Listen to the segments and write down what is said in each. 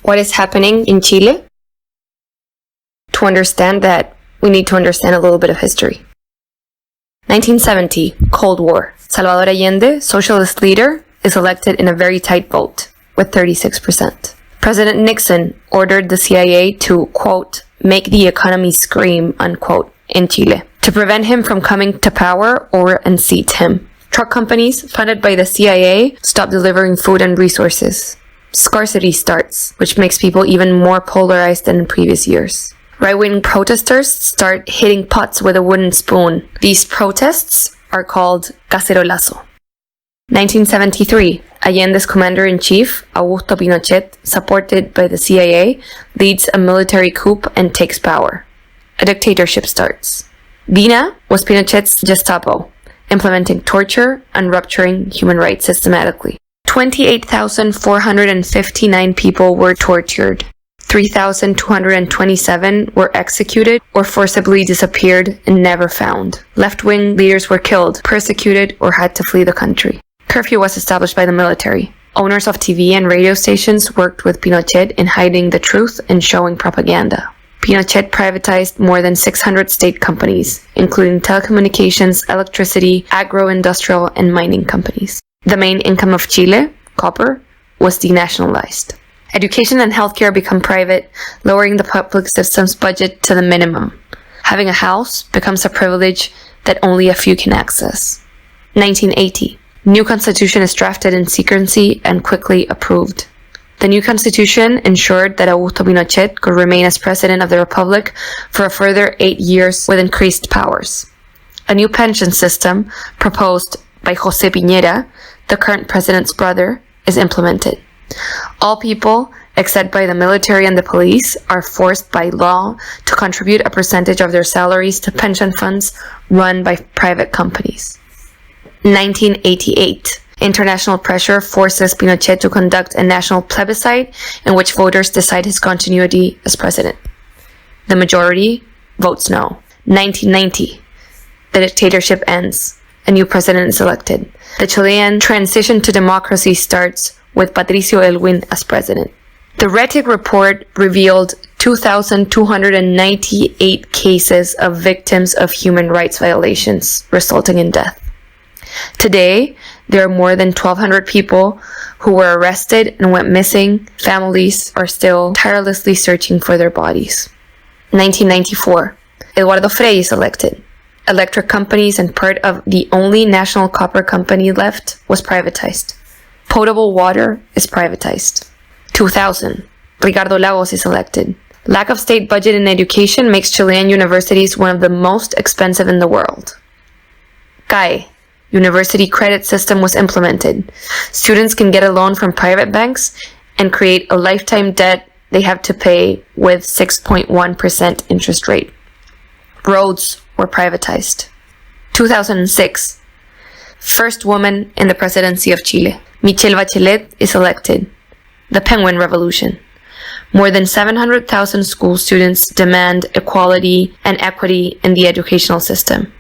What is happening in Chile? To understand that, we need to understand a little bit of history. 1970, Cold War. Salvador Allende, socialist leader, is elected in a very tight vote, with 36%. President Nixon ordered the CIA to, quote, make the economy scream, unquote, in Chile, to prevent him from coming to power or unseat him. Truck companies, funded by the CIA, stop delivering food and resources. Scarcity starts, which makes people even more polarized than in previous years. Right-wing protesters start hitting pots with a wooden spoon. These protests are called cacerolazo. 1973, Allende's commander-in-chief, Augusto Pinochet, supported by the CIA, leads a military coup and takes power. A dictatorship starts. DINA was Pinochet's Gestapo, implementing torture and rupturing human rights systematically. 28,459 people were tortured. 3,227 were executed or forcibly disappeared and never found. Left-wing leaders were killed, persecuted, or had to flee the country. Curfew was established by the military. Owners of TV and radio stations worked with Pinochet in hiding the truth and showing propaganda. Pinochet privatized more than 600 state companies, including telecommunications, electricity, agro-industrial, and mining companies. The main income of Chile, copper, was denationalized. Education and healthcare become private, lowering the public system's budget to the minimum. Having a house becomes a privilege that only a few can access. 1980. New constitution is drafted in secrecy and quickly approved. The new constitution ensured that Augusto Pinochet could remain as president of the republic for a further 8 years with increased powers. A new pension system, proposed by José Piñera, the current president's brother, is implemented. All people, except by the military and the police, are forced by law to contribute a percentage of their salaries to pension funds run by private companies. 1988. International pressure forces Pinochet to conduct a national plebiscite in which voters decide his continuity as president. The majority votes no. 1990. The dictatorship ends. A new president is elected. The Chilean transition to democracy starts with Patricio Elwin as president. The RETIC report revealed 2,298 cases of victims of human rights violations, resulting in death. Today, there are more than 1,200 people who were arrested and went missing. Families are still tirelessly searching for their bodies. 1994. Eduardo Frei is elected. Electric companies and part of the only national copper company left was privatized. Potable water is privatized. 2000. Ricardo Lagos is elected. Lack of state budget in education makes Chilean universities one of the most expensive in the world. CAE, University Credit System, was implemented. Students can get a loan from private banks and create a lifetime debt they have to pay with 6.1% interest rate. Roads were privatized. 2006. First woman in the presidency of Chile. Michelle Bachelet is elected. The Penguin Revolution. More than 700,000 school students demand equality and equity in the educational system.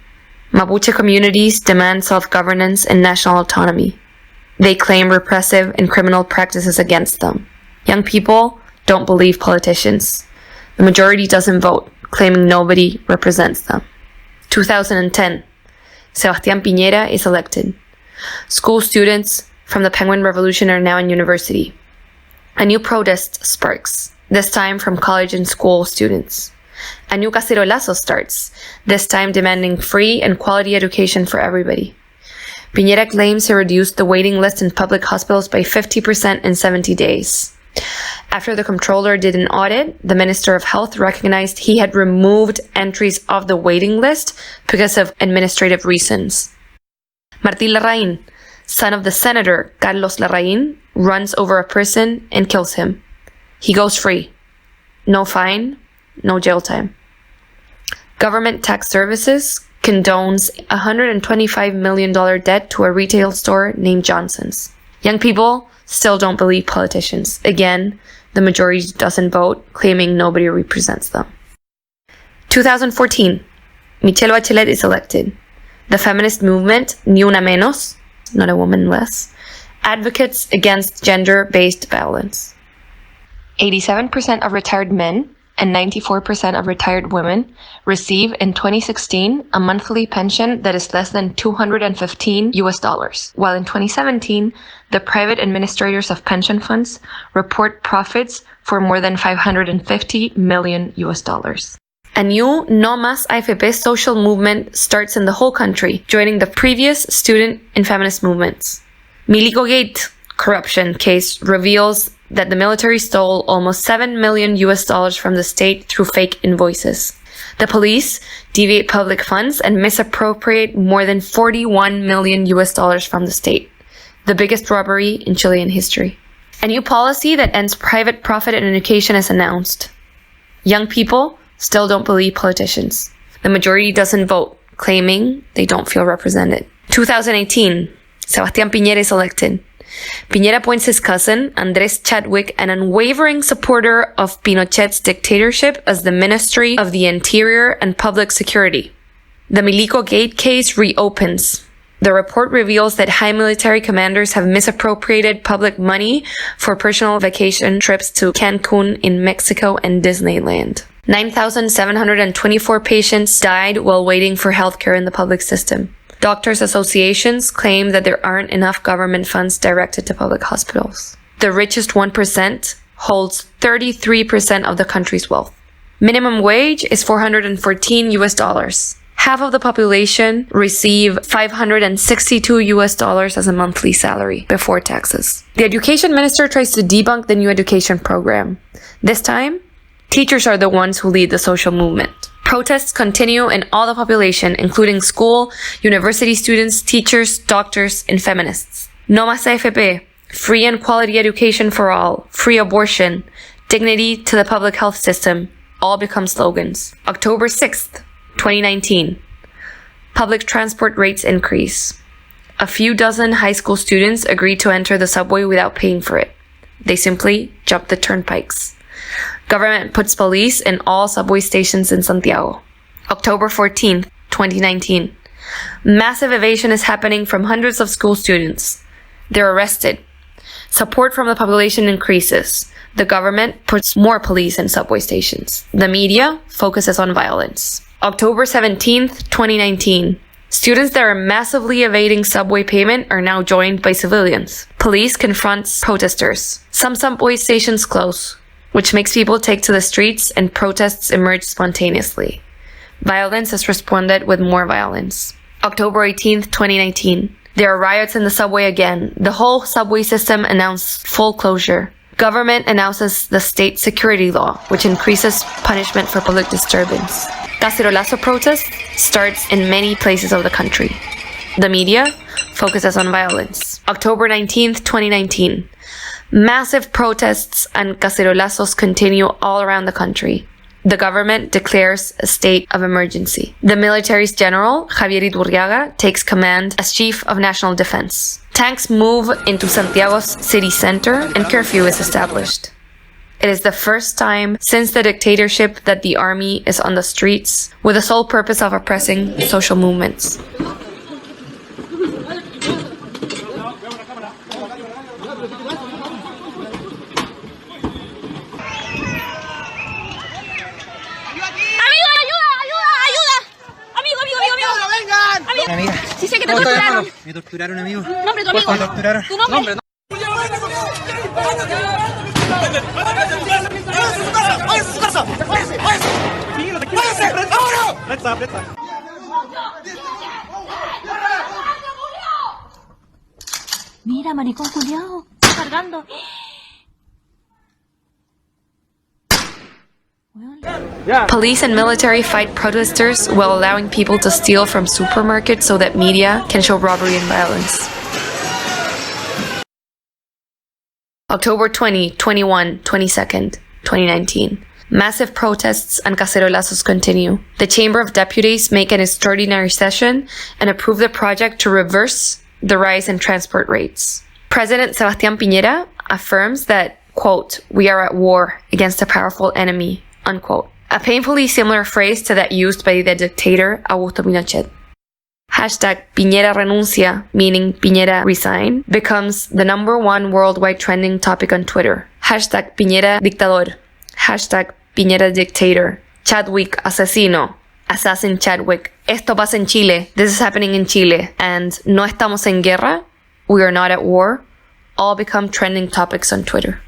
Mapuche communities demand self-governance and national autonomy. They claim repressive and criminal practices against them. Young people don't believe politicians. The majority doesn't vote, claiming nobody represents them. 2010. Sebastián Piñera is elected. School students from the Penguin Revolution are now in university. A new protest sparks, this time from college and school students. A new cacerolazo starts, this time demanding free and quality education for everybody. Piñera claims he reduced the waiting list in public hospitals by 50% in 70 days. After the comptroller did an audit, the Minister of Health recognized he had removed entries off the waiting list because of administrative reasons. Martín Larraín, son of the senator Carlos Larraín, runs over a person and kills him. He goes free. No fine, no jail time. Government Tax Services condones a $125 million debt to a retail store named Johnson's. Young people still don't believe politicians. Again, the majority doesn't vote, claiming nobody represents them. 2014. Michelle Bachelet is elected. The feminist movement, Ni Una Menos, not a woman less, advocates against gender-based violence. 87% of retired men and 94% of retired women receive in 2016 a monthly pension that is less than $215, while in 2017, the private administrators of pension funds report profits for more than $550 million. A new No Más AFP social movement starts in the whole country, joining the previous student and feminist movements. Milico Gate corruption case reveals that the military stole almost $7 million from the state through fake invoices. The police deviate public funds and misappropriate more than $41 million from the state, the biggest robbery in Chilean history. A new policy that ends private profit in education is announced. Young people still don't believe politicians. The majority doesn't vote, claiming they don't feel represented. 2018, Sebastián Piñera is elected. Piñera appoints his cousin, Andrés Chadwick, an unwavering supporter of Pinochet's dictatorship, as the Ministry of the Interior and Public Security. The Milico Gate case reopens. The report reveals that high military commanders have misappropriated public money for personal vacation trips to Cancun in Mexico and Disneyland. 9,724 patients died while waiting for healthcare in the public system. Doctors' associations claim that there aren't enough government funds directed to public hospitals. The richest 1% holds 33% of the country's wealth. Minimum wage is $414. Half of the population receive $562 as a monthly salary before taxes. The education minister tries to debunk the new education program. This time, teachers are the ones who lead the social movement. Protests continue in all the population, including school, university students, teachers, doctors, and feminists. No más AFP, free and quality education for all, free abortion, dignity to the public health system, all become slogans. October 6th, 2019. Public transport rates increase. A few dozen high school students agreed to enter the subway without paying for it. They simply jumped the turnpikes. Government puts police in all subway stations in Santiago. October 14th, 2019. Massive evasion is happening from hundreds of school students. They're arrested. Support from the population increases. The government puts more police in subway stations. The media focuses on violence. October 17th, 2019. Students that are massively evading subway payment are now joined by civilians. Police confronts protesters. Some subway stations close, which makes people take to the streets and protests emerge spontaneously. Violence is responded with more violence. October 18th, 2019. There are riots in the subway again. The whole subway system announced full closure. Government announces the state security law, which increases punishment for public disturbance. Cacerolazo protest starts in many places of the country. The media focuses on violence. October 19th, 2019. Massive protests and cacerolazos continue all around the country. The government declares a state of emergency. The military's general, Javier Iturriaga, takes command as chief of national defense. Tanks move into Santiago's city center and curfew is established. It is the first time since the dictatorship that the army is on the streets with the sole purpose of oppressing social movements. Amiga. Sí sé que te torturaron. Me torturaron, amigo. Nombre, tu amigo. Me torturaron. Tu nombre. Mira, maricón culiao. Está cargando. Police and military fight protesters while allowing people to steal from supermarkets so that media can show robbery and violence. October 20, 21, 22nd, 2019. Massive protests and cacerolazos continue. The Chamber of Deputies make an extraordinary session and approve the project to reverse the rise in transport rates. President Sebastián Piñera affirms that, quote, "We are at war against a powerful enemy," unquote. A painfully similar phrase to that used by the dictator Augusto Pinochet. Hashtag Piñera renuncia, meaning Piñera resign, becomes the #1 worldwide trending topic on Twitter. Hashtag Piñera dictador. Hashtag Piñera dictator. Chadwick asesino. Assassin Chadwick. Esto pasa en Chile. This is happening in Chile. And no estamos en guerra. We are not at war. All become trending topics on Twitter.